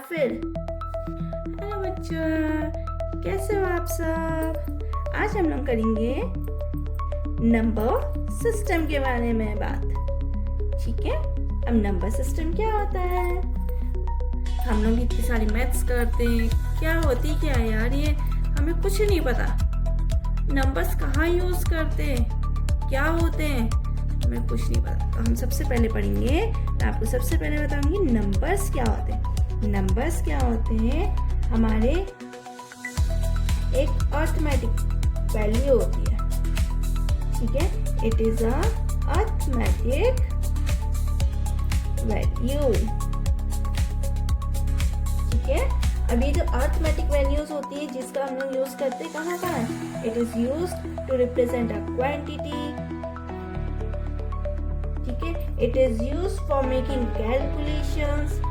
फिर हेलो बच्चों, कैसे हो आप सब। आज हम लोग करेंगे नंबर सिस्टम के बारे में बात। ठीक है, अब नंबर सिस्टम क्या होता है। हम लोग इतनी सारी मैथ्स करते हैं, क्या होती क्या है यार, ये हमें कुछ नहीं पता। नंबर्स कहाँ यूज करते हैं, क्या होते हैं, हमें कुछ नहीं पता। तो हम सबसे पहले पढ़ेंगे, मैं आपको सबसे पहले बताऊंगी नंबर्स क्या होते हैं। नंबर्स क्या होते हैं, हमारे एक अर्थमेटिक वैल्यू होती है। ठीक है, it is a arithmetic value. ठीक है, अभी जो अर्थमेटिक वैल्यूज होती है जिसका हम लोग यूज करते हैं कहाँ कहाँ, it is used to represent a quantity. ठीक है, it is used for making calculations,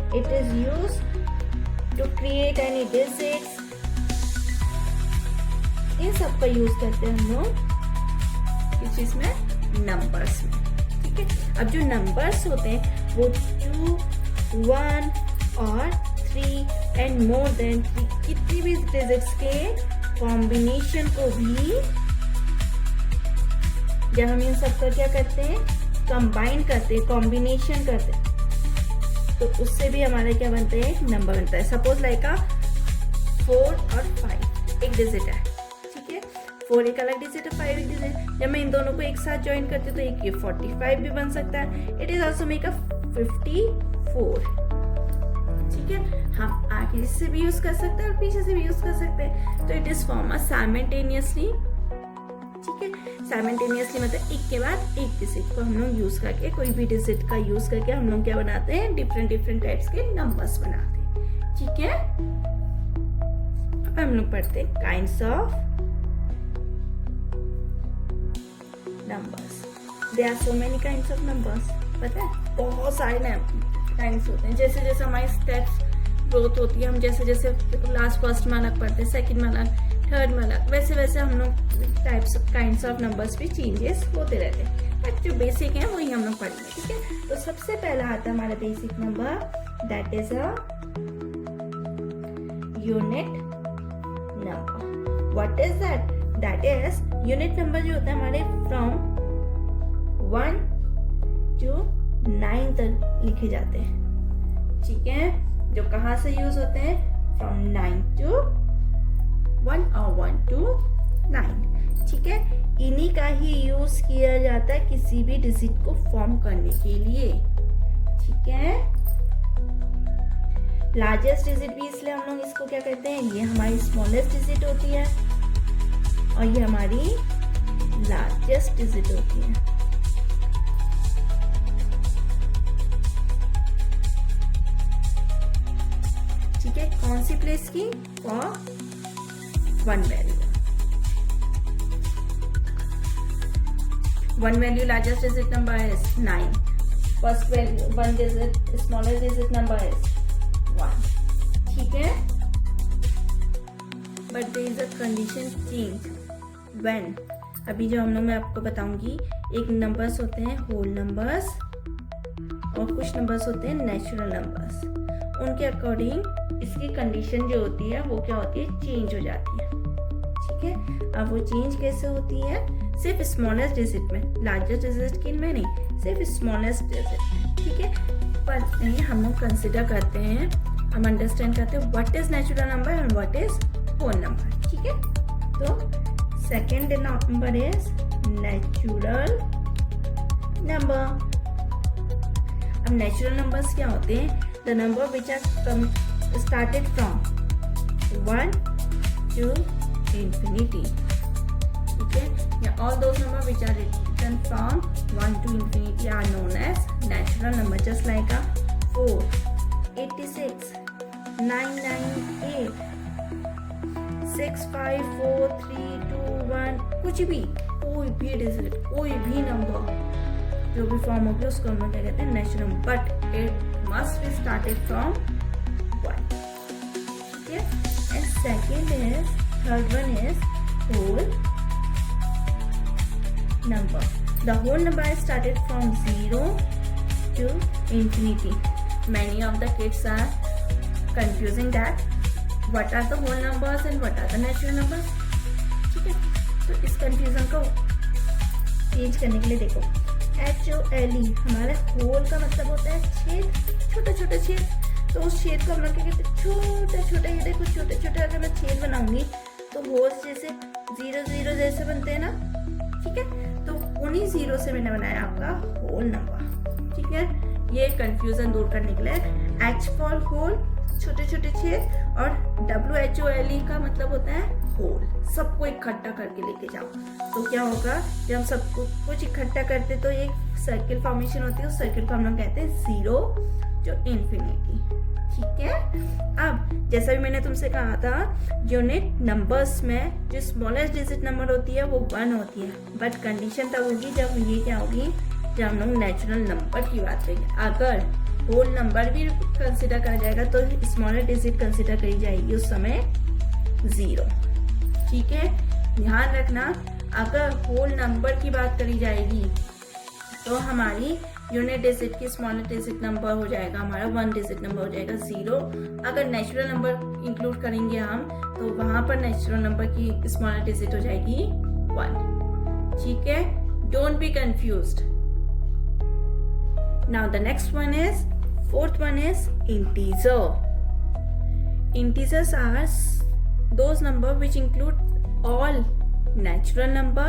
it is used to create any digits. इन सब का यूज करते हैं हम लोग किस चीज में, नंबर्स में। ठीक है, अब जो नंबर्स होते हैं वो 2, 1 और 3 एंड मोर देन 3 कितनी भी डिजिट्स के कॉम्बिनेशन को भी जब हम इन सब का क्या करते हैं, कंबाइन करते हैं, कॉम्बिनेशन करते हैं, तो उससे भी हमारा क्या बनता है, एक नंबर बनता है। सपोज लाइक 4 और 5 एक डिजिट है। ठीक है, 4 एक अलग डिजिट है, 5 एक डिजिट। जब मैं इन दोनों को एक साथ ज्वाइन करती हूँ तो एक ये 45 भी बन सकता है। It is also make a 54। ठीक है, हम आगे से भी यूज कर सकते हैं और पीछे से भी यूज कर सकते हैं। तो इट इज फॉर्म साइमल्टेनियसली। ठीक है, साइमल्टेनियसली मतलब एक के बाद एक डिजिट को हम लोग यूज करके, कोई भी डिजिट का यूज करके हम लोग क्या बनाते हैं, डिफरेंट डिफरेंट टाइप्स के नंबर्स बनाते हैं। ठीक है, अब हम लोग पढ़ते हैं kinds of numbers. There are so many kinds of numbers. पता है, बहुत सारे काइंड्स होते हैं। जैसे जैसे हमारी स्टेप्स ग्रोथ होती है, हम जैसे जैसे लास्ट फर्स्ट में अलग पढ़ते हैं, सेकंड में अलग, थर्ड में अलग, वैसे वैसे हम लोग टाइप्स काइंड्स ऑफ नंबर्स भी चेंजेस होते रहते हैं। बट जो बेसिक है वही हम लोग पढ़ेंगे। ठीक है, तो सबसे पहला आता है हमारा basic number, that is a unit number. What is that, that is unit number जो होता है हमारे फ्रॉम 1 to 9 तक लिखे जाते हैं। ठीक है, जो कहाँ से यूज होते हैं, फ्रॉम 9 to 1 और 1 to 9। ठीक है, इन्हीं का ही यूज किया जाता है किसी भी डिजिट को फॉर्म करने के लिए। ठीक है, लार्जेस्ट डिजिट भी इसलिए हम लोग इसको क्या कहते हैं, ये हमारी स्मॉलेस्ट डिजिट होती है और ये हमारी लार्जेस्ट डिजिट होती है। ठीक है, कौन सी प्लेस की, for 1 value. 1 value largest digit number is 9. First value 1 digit smallest digit number is 1. ठीक है, but there is a condition change when. अभी जो हम लोग मैं आपको बताऊंगी, एक नंबर्स होते हैं होल नंबर्स और कुछ नंबर्स होते हैं नेचुरल नंबर्स। उनके अकॉर्डिंग इसकी कंडीशन जो होती है वो क्या होती है, चेंज हो जाती है। ठीक है, अब वो चेंज कैसे होती है, सिर्फ स्मॉलेस्ट डिजिट में, लार्जेस्ट डिजिट किन में नहीं, सिर्फ स्मॉलेस्ट डिजिट। ठीक है, पर ये हम लोग कंसिडर करते हैं, हम अंडरस्टैंड करते हैं what is natural number and what is whole number. ठीक है, तो second number is natural number. अब नेचुरल नंबर्स क्या होते हैं, the number which are started from 1 to infinity. Okay, yeah, all those numbers which are written from 1 to infinity are known as natural number. Just like a 4, 86, 998, 6, 5, 4, 3, 2, 1, कुछ भी, कोई भी digit, कोई भी नंबर जो भी फॉर्म होगी उसको हम लोग क्या कहते हैं, natural number. But it must be started from 1. Okay, and third one is whole number. The whole number is started from 0 to infinity. Many of the kids are confusing that what are the whole numbers and what are the natural numbers. ठीक है, तो इस confusion को change करने के लिए देखो, HOLE हमारे होल का मतलब होता है छेद, छोटा छोटा छेद। तो उस छेद को हम लोग क्या कहते हैं, छोटा छोटा। ये देखो छोटे छोटे अगर मैं छेद बनाऊंगी तो होल्स जैसे 0 0 जैसे बनते हैं ना, ठीक है। तो उन्हीं 0 से मैंने बनाया आपका होल नंबर, ठीक है। ये कंफ्यूजन दूर करने के लिए H फॉर होल, छोटे छोटे छेद, और WHOLE का मतलब होता है होल। सबको इकट्ठा करके लेके जाओ तो क्या होगा, जब हम सबको कुछ इकट्ठा करते तो एक सर्किल फॉर्मेशन होती है। उस सर्किल को हम लोग कहते हैं 0 जो इन्फिनिटी, ठीक है। अब जैसा भी मैंने तुमसे कहा था, यूनिट नंबर्स में जो स्मॉलेस्ट डिजिट नंबर होती है वो 1 होती है, बट कंडीशन तब होगी जब ये क्या होगी, जब हम लोग नेचुरल नंबर की बात करेंगे। अगर होल नंबर भी कंसिडर करा जाएगा तो स्मॉलर डिजिट कंसिडर करी जाएगी उस समय 0, ठीक है। ध्यान रखना, अगर होल नंबर की बात करी जाएगी तो हमारी यूनिट डिजिट की स्मॉलर डिजिट नंबर हो जाएगा हमारा 1 डिजिट नंबर हो जाएगा 0। अगर नेचुरल नंबर इंक्लूड करेंगे हम तो वहां पर नेचुरल नंबर की स्मॉलर डिजिट हो जाएगी 1, ठीक है। Don't be confused. Now the next one is, fourth one is integer. Integers are those number which include all natural number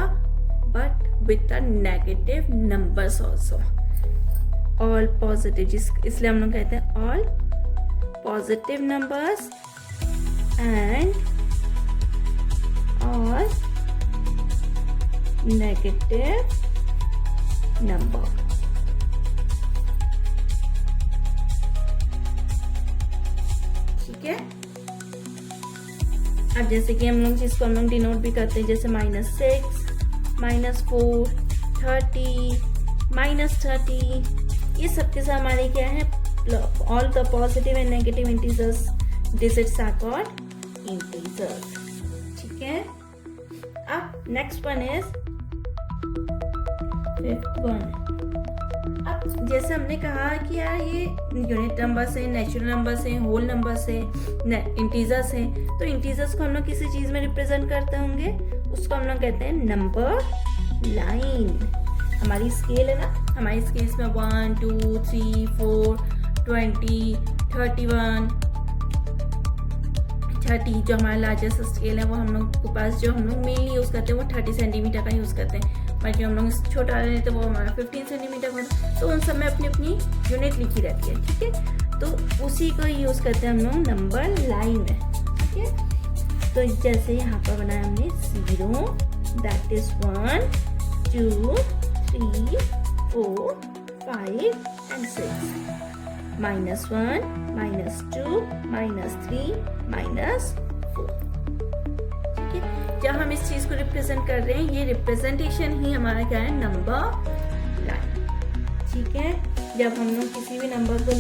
but with the negative numbers also. All positive, इसलिए हम लोग कहते हैं all positive numbers and all negative number. ठीक है। अब जैसे कि हम लोग जिसको हम लोग डिनोट भी करते हैं, जैसे -6, -4, 30, -30, ये सब के साथ हमारे क्या है, all the positive and negative integers digits are called integers, ठीक है। अब next one is 5th one. अब जैसे हमने कहा कि यार ये यूनिट नंबर से, नेचुरल नंबर से, होल नंबर से, इंटीजर्स है, तो इंटीजर्स को हम लोग किसी चीज में रिप्रेजेंट करते होंगे, उसको हम लोग कहते हैं नंबर लाइन। हमारी स्केल है ना, हमारी स्केल्स में 1 2 3 4 20 31 30 जो हमारा लार्जेस्ट स्केल है वो हम लोग के पास, जो हम लोग मेनली यूज़ करते हैं वो 30 सेंटीमीटर का यूज़ करते हैं, बाकी हम लोग छोटा वाला लेते हैं वो हमारा 15 सेंटीमीटर का। तो उन सब में अपनी अपनी यूनिट लिखी रहती है, ठीक है। तो उसी को यूज़ करते हैं हम लोग नंबर लाइन में, ठीक है। तो जैसे यहाँ पर बनाया हमने 0, दैट इज 1 2 3 4 5 एंड 6, -1 -2 -3 -4, ठीक है। जब हम इस चीज को रिप्रेजेंट कर रहे हैं, ये रिप्रेजेंटेशन ही हमारा क्या है, नंबर लाइन, ठीक है। जब हम लोग किसी भी नंबर को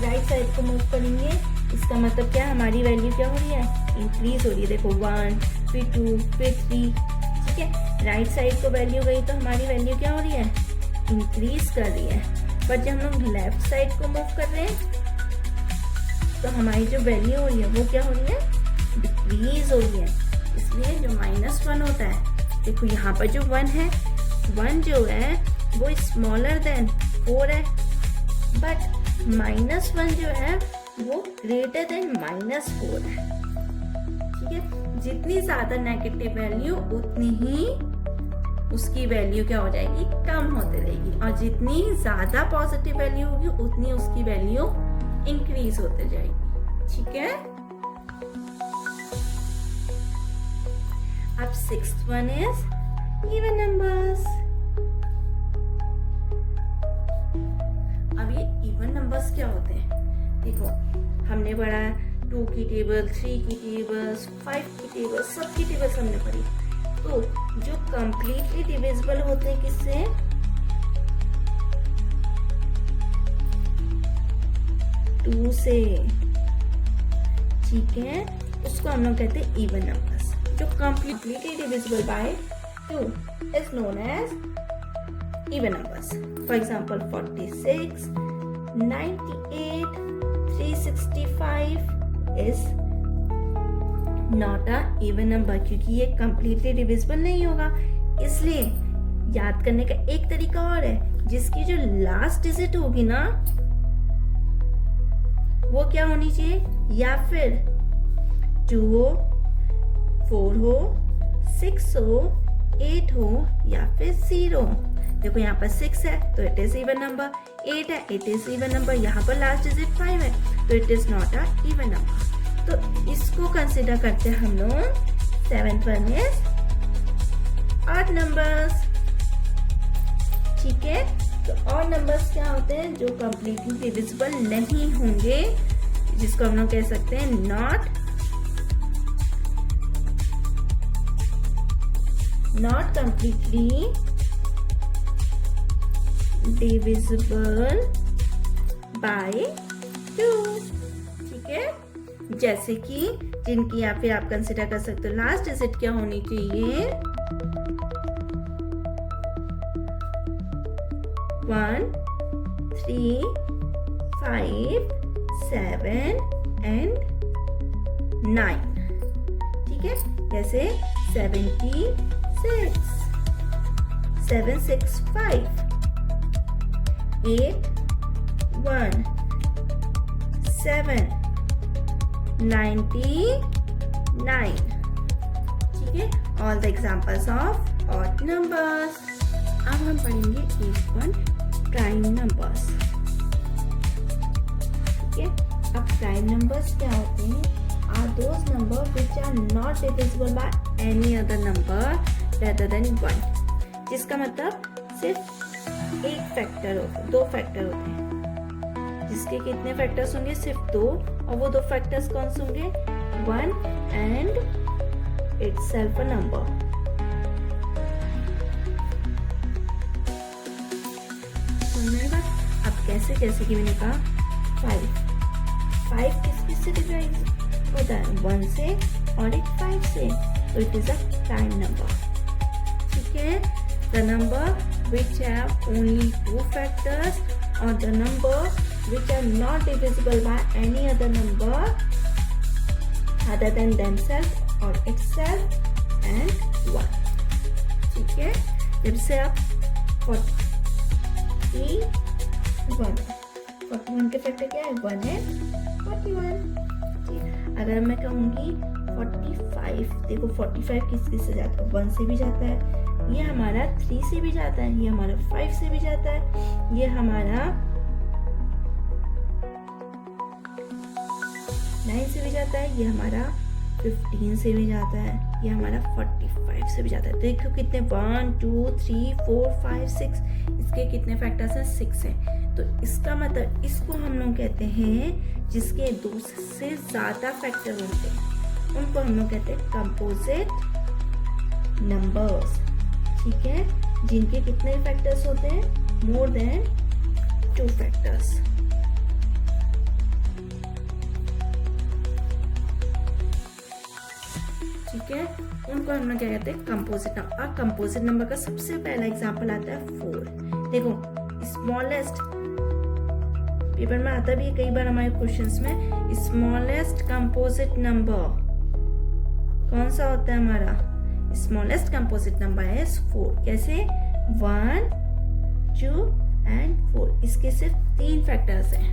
राइट साइड को मूव करेंगे, इसका मतलब क्या, हमारी वैल्यू क्या हो रही है, इंक्रीज हो रही है। देखो 1 फिर 2 फिर 3, ठीक है। राइट साइड को वैल्यू गई तो हमारी वैल्यू क्या हो रही है, इंक्रीज कर रही है। बट जब हम लोग लेफ्ट साइड को मूव कर रहे हैं तो हमारी जो वैल्यू हो रही है वो क्या हो रही है, डिक्रीज हो रही है। इसलिए जो -1 होता है, देखो यहाँ पर जो 1 है, 1 जो है वो स्मॉलर देन 4 है, बट -1 जो है वो ग्रेटर देन -4 है, ठीक है। जितनी ज्यादा नेगेटिव वैल्यू उतनी ही उसकी वैल्यू क्या हो जाएगी, कम होते रहेगी, और जितनी ज्यादा पॉजिटिव वैल्यू होगी उतनी उसकी वैल्यू इंक्रीज होते जाएगी, ठीक है। अब 6th one is even numbers. अब ये इवन नंबर्स क्या होते हैं, देखो हमने पढ़ा 2 की टेबल, 3 की टेबल, 5 की टेबल, सबकी टेबल्स हमने पढ़ी। तो जो कंप्लीटली डिविजिबल होते हैं किससे, 2 से, ठीक है। उसको हम लोग कहते हैं इवन नंबर्स। जो completely divisible by 2 is known as even numbers. For example 46, 98 365 is not a even number, क्योंकि ये कंप्लीटली डिविजिबल नहीं होगा। इसलिए याद करने का एक तरीका और है, जिसकी जो लास्ट डिजिट होगी ना वो क्या होनी चाहिए, या फिर 2 हो, 4 हो, 6 हो, 8 हो, या फिर 0। देखो यहाँ पर 6 है तो इट इज इवन नंबर, 8 है इट इज इवन नंबर, यहाँ पर लास्ट डिजिट 5 है तो it is not a even number. तो इसको कंसिडर करते हैं हम लोग 7th one is odd numbers. ठीक है, तो ऑड नंबर्स क्या होते हैं, जो कंप्लीटली डिविजिबल नहीं होंगे, जिसको हम लोग कह सकते हैं नॉट कंप्लीटली डिविजिबल बाय 2। ठीक है, जैसे कि जिनकी या फिर आप कंसिडर कर सकते हो लास्ट डिजिट क्या होनी चाहिए, 1 3 5 7 and 9। ठीक है, जैसे 76 765 8 1 7 99। ठीक है, all the examples of odd numbers. अब हम पढ़ेंगे प्राइम नंबर्स। ठीक है, अब प्राइम नंबर्स क्या होते हैं, are those number which are not divisible by any other number rather than 1। जिसका मतलब सिर्फ एक फैक्टर हो, 2 फैक्टर होते हैं, जिसके कितने फैक्टर्स होंगे, सिर्फ 2, और वो 2 फैक्टर्स कौन से होंगे, 1 एंड इटसेल्फ अ नंबर। अब कैसे, जैसे कि मैंने कहा 5 किस से डिवाइड होता है, 1 से और एक 5 से, तो it is a prime number. ठीक है, the number which have only 2 factors or the number which are not divisible by any other number other than themselves or itself and 1। ठीक है, जब से आप 41 के फैक्टर क्या है, 1 है 41। अगर मैं कहूँगी 45, देखो 45 किस से जाता है, 1 से भी जाता है, ये हमारा 3 से भी जाता है, ये हमारा 5 से भी जाता है, ये हमारा 9 से भी जाता है, ये हमारा 15 से भी जाता है, ये हमारा 45 से भी जाता है। तो देखो कितने 1 2 3 4 5 6, इसके कितने फैक्टर्स हैं, 6 हैं। तो इसका मतलब इसको हम लोग कहते हैं जिसके 2 से ज़्यादा फैक्टर होते हैं, उनको हम लोग कहते हैं कंपोजिट नंबर्स। ठीक है, जिनके कितने फैक्टर्स होते हैं, मोर देन 2 फैक्टर्स। ठीक है, उनको हम लोग क्या कहते हैं, कंपोजिट नंबर। अब कंपोजिट नंबर का सबसे पहला एग्जांपल आता है 4। देखो स्मॉलेस्ट, पेपर में आता भी है कई बार हमारे क्वेश्चंस में, स्मॉलेस्ट कंपोजिट नंबर कौन सा होता है हमारा, स्मॉलेस्ट कंपोजिट नंबर है 4। कैसे, 1 2 एंड 4, इसके सिर्फ 3 फैक्टर्स हैं,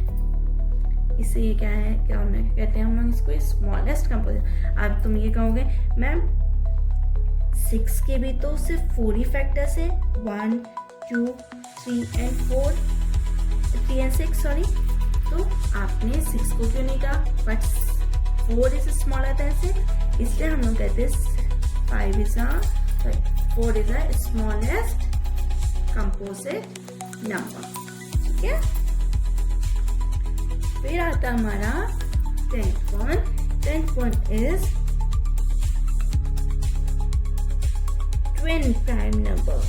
इससे ये क्या है, क्या होना कहते हैं हम लोग इसको स्मॉलेस्ट कंपोजिट। अब तुम ये कहोगे मैम 6 के भी तो सिर्फ 4 ही फैक्टर्स है, 1 2 3 एंड 4, 3 एंड 6 सॉरी, तो आपने 6 को क्यों नहीं कहा, बट 4 इज स्मॉलर देन 6, इसलिए हम लोग कहते हैं 4 is a smallest composite number। ठीक है, फिर आता हमारा 10th one। 10th one is twin prime number।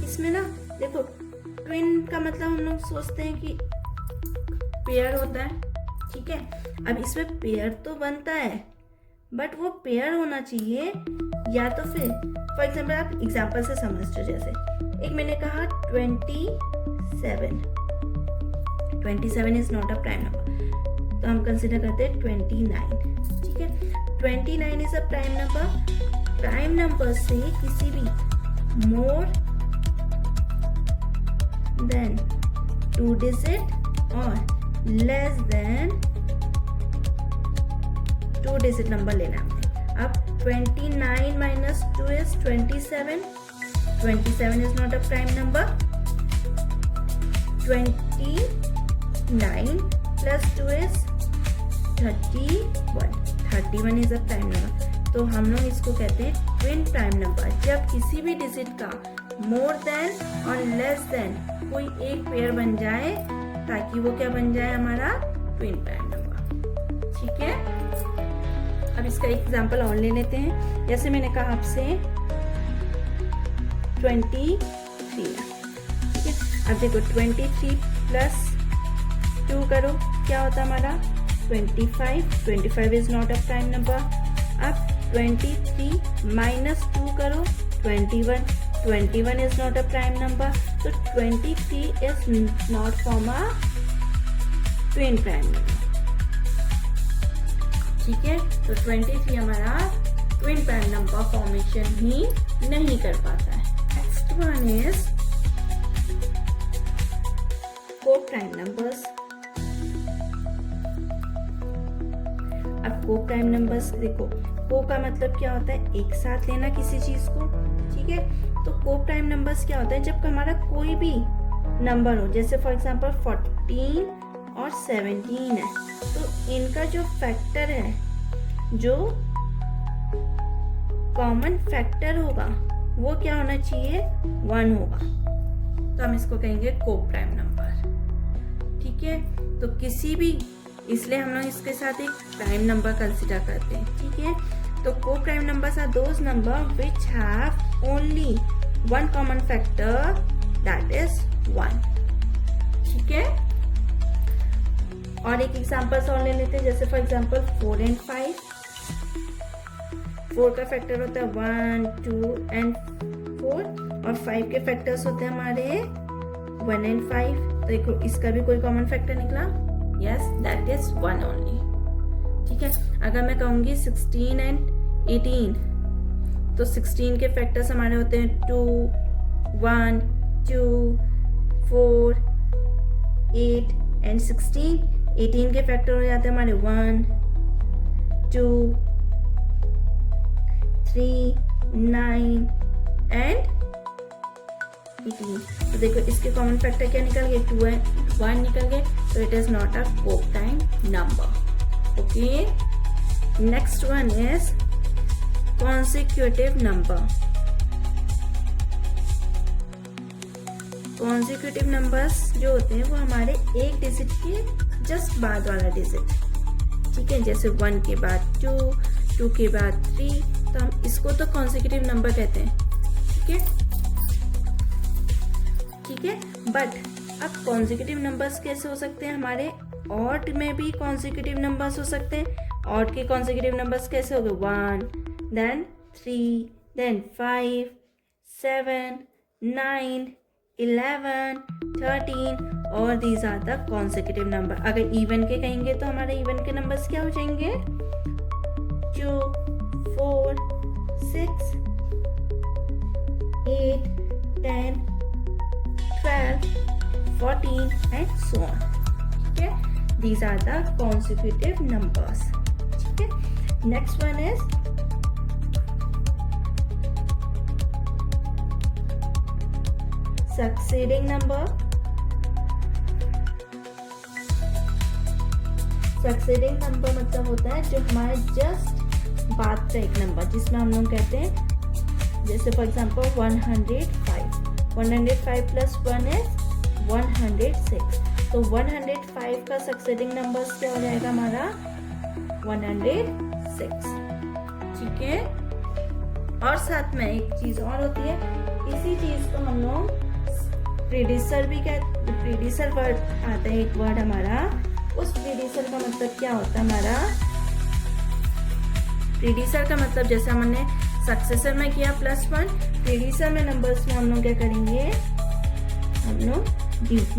इसमें ना देखो, ट्विन का मतलब हम लोग सोचते हैं कि पेयर होता है। ठीक है, अब इसमें पेयर तो बनता है, बट वो पेयर होना चाहिए, या तो फिर फॉर एग्जाम्पल आप एग्जाम्पल से समझते हो, जैसे एक मैंने कहा 27 is not a prime number, तो हम कंसिडर करते हैं 29, ठीक है। 29 is a prime number. Prime number से किसी भी मोर देन 2 डिजिट और लेस देन 2 डिजिट नंबर लेना है। अब 29 minus 2 is 27. 27 is not a prime number. 29 plus 2 is 31. 31 is a prime number. तो हम लोग इसको कहते हैं ट्विन प्राइम नंबर। जब किसी भी डिजिट का मोर देन और लेस देन कोई एक पेयर बन जाए ताकि वो क्या बन जाए, हमारा ट्विन प्राइम नंबर, ठीक है। अब इसका एग्जांपल और ले लेते हैं। जैसे मैंने कहा आपसे 23 है, ठीक है। अब देखो 23 प्लस 2 करो, क्या होता है हमारा 25। 25 is not a prime number. अब 23 माइनस 2 करो 21। 21 is not a prime number. तो 23 is not from a twin prime number, ठीक है। तो 23 हमारा ट्विन प्राइम नंबर फॉर्मेशन ही नहीं कर पाता है। नेक्स्ट वन इज को प्राइम नंबर्स। अब को प्राइम नंबर्स देखो, को का मतलब क्या होता है, एक साथ लेना किसी चीज को, ठीक है। तो को प्राइम नंबर्स क्या होता है, जब हमारा कोई भी नंबर हो, जैसे फॉर एग्जांपल 14 और 17 है, तो इनका जो फैक्टर है, जो कॉमन फैक्टर होगा वो क्या होना चाहिए, 1 होगा। तो हम इसको कहेंगे को प्राइम नंबर, ठीक है। तो किसी भी, इसलिए हम लोग इसके साथ एक प्राइम नंबर कंसिडर करते हैं, ठीक है। तो को prime numbers are those number which have only one common factor, that is 1, ठीक है। और एक एग्जांपल्स और ले लेते हैं। जैसे फॉर एग्जांपल 4 and 5। 4 का फैक्टर होता है 1, 2 and 4 और 5 के फैक्टर्स होते हैं हमारे 1 and 5। तो देखो इसका भी कोई कॉमन फैक्टर निकला, यस, दैट इज 1 ओनली, ठीक है। अगर मैं कहूंगी 16 and 18, तो 16 के फैक्टर्स हमारे होते हैं 2, 1, 2, 4, 8 and 16। 18 के फैक्टर हो जाते हैं हमारे 1, 2, 3, 9 and 18। तो देखो इसके कॉमन फैक्टर क्या निकल गए, 2 and 1 निकल गए। तो इट इज नॉट अ को prime number, okay. Next one is consecutive number. Consecutive numbers जो होते हैं वो हमारे एक डिजिट के जस्ट बाद वाला डिजिट, ठीक है। जैसे 1 के बाद 2, 2 के बाद 3, तो हम इसको तो कॉन्सिक्यूटिव नंबर कहते हैं, ठीक है, ठीक है। बट अब कॉन्सिक्यूटिव नंबर्स कैसे हो सकते हैं, हमारे ऑड में भी कॉन्सिक्यूटिव नंबर्स हो सकते हैं। ऑड के कॉन्सिक्यूटिव नंबर्स कैसे हो गए, 1, then 3, then 5, 7, 9, 11, 13 और these are the consecutive number। अगर इवन के कहेंगे तो हमारे इवन के नंबर्स क्या हो जाएंगे, 2, 4, 6, 8, 10, 12, 14 and so on, ठीक है। These are the consecutive numbers, ठीक है। Next one is succeeding number। succeeding number मतलब होता है जो हमारे जस्ट बाद का एक नंबर, जिसमें हम लोग कहते हैं, जैसे फॉर एग्जांपल 105। 105 plus 1 is 106। तो 105 का सक्सेडिंग नंबर क्या हो जाएगा हमारा, 106, ठीक है। और साथ में एक चीज और होती है, इसी चीज को हम लोग प्रीडिसर भी कहते, प्रीडिसर वर्ड आता है एक वर्ड हमारा, उस प्रीडिसर का मतलब क्या होता है हमारा, प्रीडिसर का मतलब जैसे हमने सक्सेसर में किया +1, प्रीडिसर में नंबर्स में हम लोग क्या करेंगे, हम लोग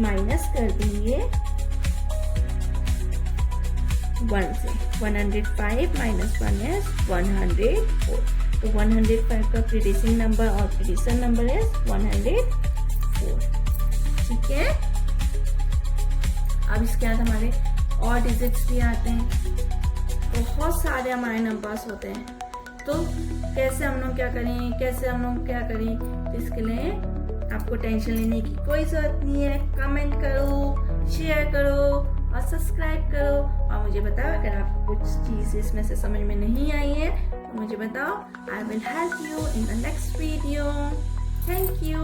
माइनस कर देंगे 1 से। 105 माइनस 1 है 104। तो 105 का प्रीडिसिंग नंबर और प्रीडिसर नंबर है 104। ठीक है, अब इसके बाद हमारे और डिजिट्स भी आते हैं, बहुत सारे हमारे नंबर्स होते हैं। तो कैसे हम लोग क्या करें, तो इसके लिए आपको टेंशन लेने की कोई जरूरत नहीं है। कमेंट करो, शेयर करो और सब्सक्राइब करो और मुझे बताओ अगर आपको कुछ चीज़ इसमें से समझ में नहीं आई है तो मुझे बताओ। I will help you in the next video. Thank you.